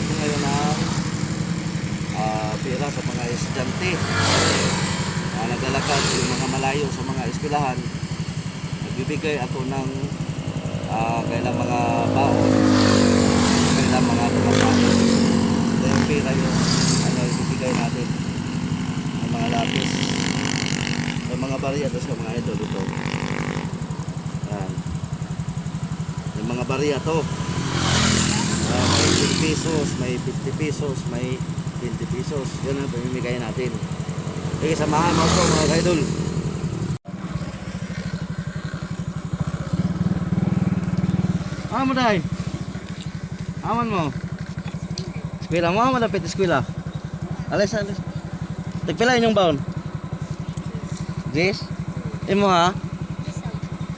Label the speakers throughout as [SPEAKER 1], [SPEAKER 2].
[SPEAKER 1] ako ngayon ng pera sa mga estudyante. Naglalakad yung mga malayo sa mga eskwelahan. Nagbibigay ako ng kailang mga baon, kailang mga tumasahin. Yung pera yung ibibigay natin. Yung mga lapis. Yung mga barya doon sa mga idol ito. Yan. Yung mga barya to. May 10 pesos, may 50 pesos, may 20 pesos. Yun ang pamimigay natin. Okay, samahan mo ito mga idol. Ano mo dahi? Aman mo? Eskwela mo? Malapit eskwela? Alis. Tagpila inyong baon? Jis? Imo ha?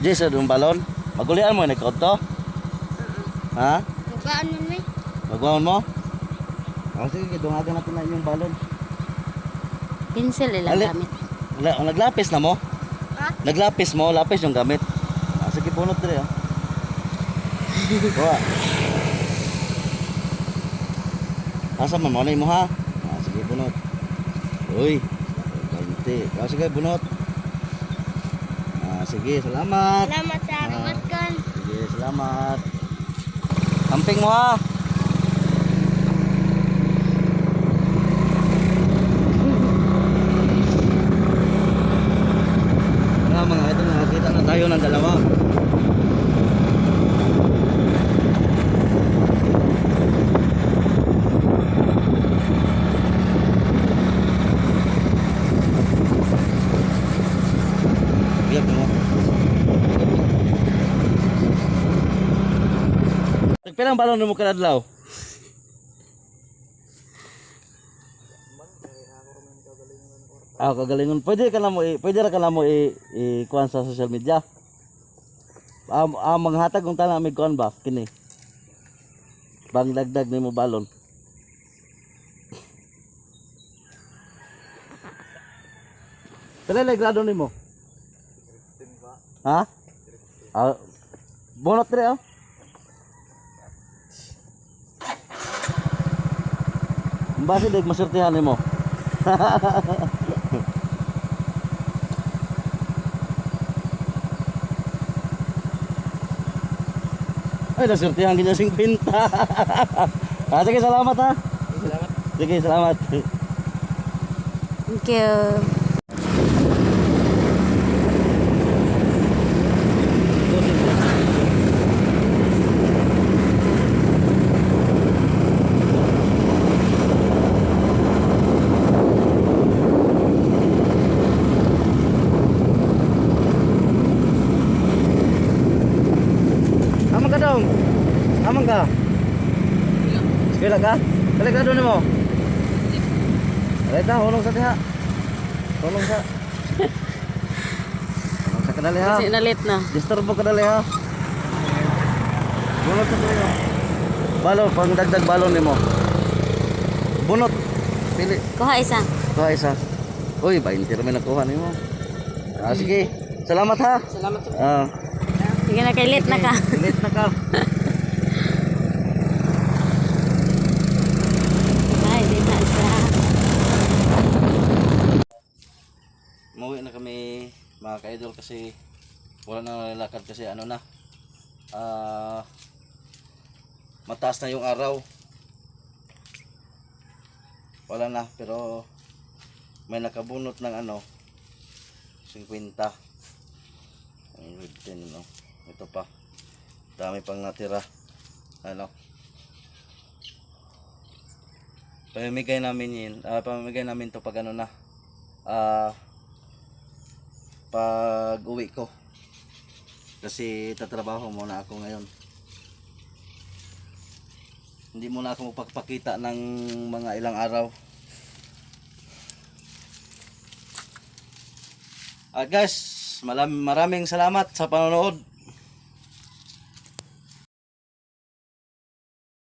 [SPEAKER 1] Jis yung balon? Magulian mo, nagkod to? Ha?
[SPEAKER 2] Magaan mo may?
[SPEAKER 1] Magwaon mo? Sige, dungagan natin na yung balon.
[SPEAKER 2] Pinsel ilang gamit.
[SPEAKER 1] Naglapis na mo?
[SPEAKER 2] Ha?
[SPEAKER 1] Naglapis mo, lapis yung gamit. Sige, bunot rin ah. Kuha. Asa man mo na mo ha? Sige, bunot. Uy, 20. Sige, bunot. Sige, salamat.
[SPEAKER 2] Salamat sa aking kan.
[SPEAKER 1] Sige, salamat. Amping mo ha. Mga ito, nakakita na tayo ng dalawa. Biyak mo. Nagpilang balon mo kadadlaw? Kagalingon. Pwede ra ka na mo kuan sa social media. Manghatag kung tala may kuan ba kini. Bang dagdag nimo balon. Pila grado nimo? Ha? Bonot re ah. Base dag masertihan nimo. Ay, nasurtihan ganyan 50. Sige, salamat ha. Salamat. Sige, salamat.
[SPEAKER 2] Thank you.
[SPEAKER 1] Amang ka? Eskwela ka? Balik ka doon mo? Balik na, hulong sa diha. Hulong sa kadali ha.
[SPEAKER 2] Kasi nalit na.
[SPEAKER 1] Disturbo kadali ha. Bunot sa tuyo. Balon, pang dagdag balon nimo. Bunot. Pili.
[SPEAKER 2] Kuha isa.
[SPEAKER 1] Kuha isa. Uy, 20 rin nakuha nimo. Sige. Salamat ha.
[SPEAKER 2] Salamat.
[SPEAKER 1] Sige
[SPEAKER 2] na kay late na ka.
[SPEAKER 1] Late na ka. Umuwi na kami mga ka-idol kasi wala na lalakad kasi ano na mataas na yung araw, wala na, pero may nakabunot ng 50 no? Ito pa, dami pang natira. Pamimigay namin to pag pag uwi ko kasi tatrabaho muna ako ngayon. Hindi muna ako magpapakita ng mga ilang araw. Guys, maraming salamat sa panonood.